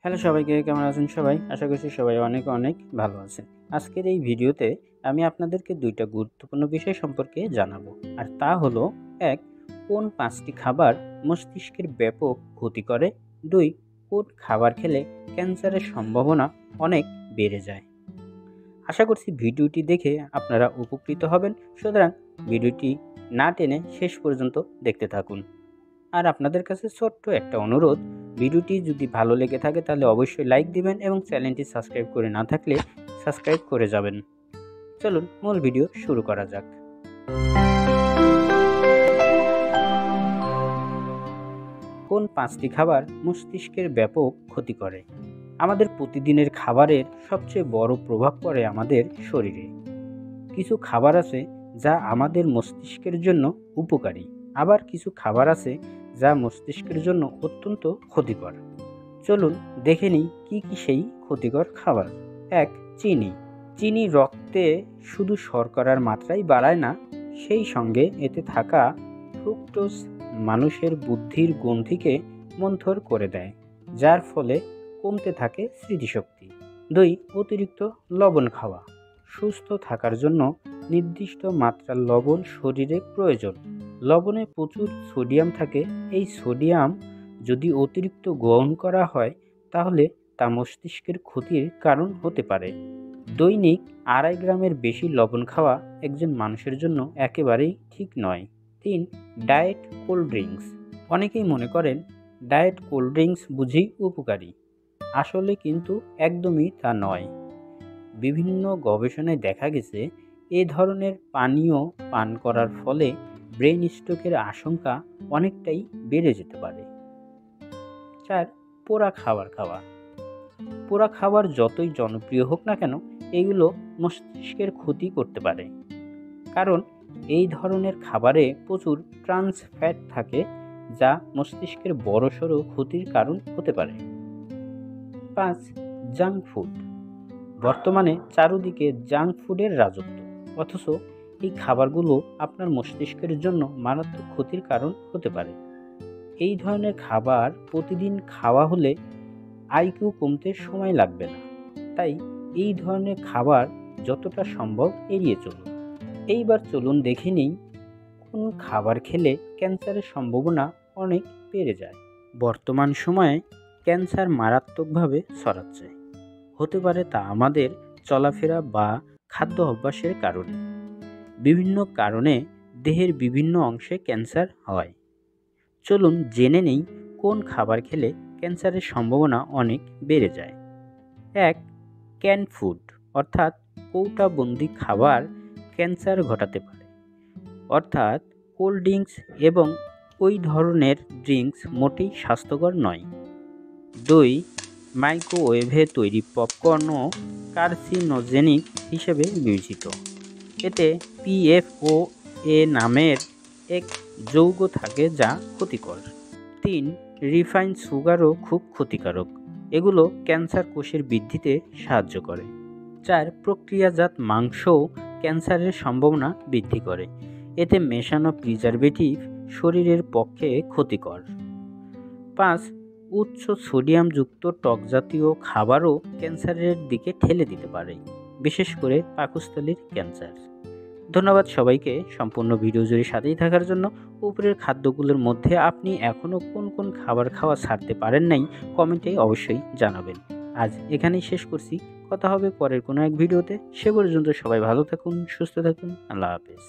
Hello সবাইকে, কেমন আছেন সবাই? আশা করছি সবাই অনেক অনেক ভালো আছেন। আজকের এই ভিডিওতে আমি আপনাদেরকে ২টা গুরুত্বপূর্ণ বিষয় সম্পর্কে জানাবো। আর তা হলো ১. কোন ৫টি খাবার মস্তিষ্কের ব্যাপক ক্ষতি করে? ২. কোন খাবার খেলে ক্যান্সারের সম্ভাবনা অনেক বেড়ে যায়? আশা করছি ভিডিওটি দেখে আপনারা উপকৃত হবেন। সুতরাং ভিডিওটি না টেনে শেষ পর্যন্ত দেখতে থাকুন। আর আপনাদের কাছে ছোট্ট একটা অনুরোধ, ভিডিওটি যদি ভালো লেগে থাকে তাহলে অবশ্যই লাইক দিবেন এবং চ্যানেলটি সাবস্ক্রাইব করে না থাকলে সাবস্ক্রাইব করে যাবেন। চলুন মূল ভিডিও শুরু করা যাক। কোন ৫টি খাবার মস্তিষ্কের ব্যাপক ক্ষতি করে? আমাদের প্রতিদিনের খাবারের সবচেয়ে বড় প্রভাব পড়ে আমাদের শরীরে। কিছু খাবার আছে যা আমাদের মস্তিষ্কের জন্য উপকারী, আবার কিছু খাবার আছে যা মস্তিষ্কের জন্য অত্যন্ত ক্ষতিকর। চলুন দেখে নিই কী কী সেই ক্ষতিকর খাবার। ১. চিনি। চিনি রক্তে শুধু শর্করার মাত্রাই বাড়ায় না, সেই সঙ্গে এতে থাকা ফ্রুক্টোজ মানুষের বুদ্ধির গ্রন্থিকে মন্থর করে দেয়, যার ফলে কমতে থাকে স্মৃতিশক্তি। ২. অতিরিক্ত লবণ খাওয়া। সুস্থ থাকার জন্য নির্দিষ্ট মাত্রার লবণ শরীরে প্রয়োজন। লবণে প্রচুর সোডিয়াম থাকে। এই সোডিয়াম যদি অতিরিক্ত গ্রহণ করা হয় তাহলে তা মস্তিষ্কের ক্ষতির কারণ হতে পারে। দৈনিক ২.৫ গ্রামের বেশি লবণ খাওয়া একজন মানুষের জন্য একেবারেই ঠিক নয়। ৩. Diet cold drinks. অনেকেই মনে করেন ডায়েট কোল্ড ড্রিঙ্কস বুঝি উপকারী, আসলে কিন্তু একদমই তা নয়। বিভিন্ন গবেষণায় দেখা গেছে এ ধরনের পানীয় পান করার ফলে ব্রেন স্ট্রোকের আশঙ্কা অনেকটাই বেড়ে যেতে পারে। ৪. পোড়া খাবার খাওয়া। পোড়া খাবার যতই জনপ্রিয় হোক না কেন, এগুলো মস্তিষ্কের ক্ষতি করতে পারে, কারণ এই ধরনের খাবারে প্রচুর ট্রান্স ফ্যাট থাকে যা মস্তিষ্কের বড়সড় ক্ষতির কারণ হতে পারে। ৫. Junk food. বর্তমানে চারদিকে জাঙ্ক ফুডের রাজত্ব, অথচ এই খাবারগুলো আপনার মস্তিষ্কের জন্য মারাত্মক ক্ষতির কারণ হতে পারে। এই ধরনের খাবার প্রতিদিন খাওয়া হলে আইকিউ কমতে সময় লাগবে না, তাই এই ধরনের খাবার যতটা সম্ভব এড়িয়ে চলুন। এইবার চলুন দেখে নিই কোন খাবার খেলে ক্যান্সারের সম্ভাবনা অনেক বেড়ে যায়। বর্তমান সময়ে ক্যান্সার মারাত্মকভাবে ছড়াচ্ছে। হতে পারে তা আমাদের চলাফেরা বা খাদ্য অভ্যাসের কারণে। বিভিন্ন কারণে দেহের বিভিন্ন অংশে ক্যান্সার হয়। চলুন জেনে নেই কোন খাবার খেলে ক্যান্সারের সম্ভাবনা অনেক বেড়ে যায়। ১. ক্যান ফুড, অর্থাৎ কৌটাবন্দি খাবার ক্যান্সার ঘটাতে পারে, অর্থাৎ কোল্ড ড্রিঙ্কস এবং ওই ধরনের ড্রিঙ্কস মোটেই স্বাস্থ্যকর নয়। ২. মাইক্রোওয়েভে তৈরি পপকর্নও কার্সিনোজেনিক হিসেবে বিবেচিত। এতে PFOA নামের এক যৌগ থাকে যা ক্ষতিকর। ৩. রিফাইন্ড সুগারও খুব ক্ষতিকারক, এগুলো ক্যান্সার কোষের বৃদ্ধিতে সাহায্য করে। ৪. প্রক্রিয়াজাত মাংসও ক্যান্সারের সম্ভাবনা বৃদ্ধি করে, এতে মেশানো প্রিজারভেটিভ শরীরের পক্ষে ক্ষতিকর। ৫. উচ্চ সোডিয়ামযুক্ত টক জাতীয় খাবারও ক্যান্সারের দিকে ঠেলে দিতে পারে, বিশেষ করে পাকস্থলীর ক্যান্সার। ধন্যবাদ সবাইকে সম্পূর্ণ ভিডিও জুড়ে সাথেই থাকার জন্য। উপরের খাদ্যগুলোর মধ্যে আপনি এখনও কোন কোন খাবার খাওয়া ছাড়তে পারেন নাই কমেন্টে অবশ্যই জানাবেন। আজ এখানেই শেষ করছি, কথা হবে পরের কোনো এক ভিডিওতে। সে পর্যন্ত সবাই ভালো থাকুন, সুস্থ থাকুন। আল্লাহ হাফেজ।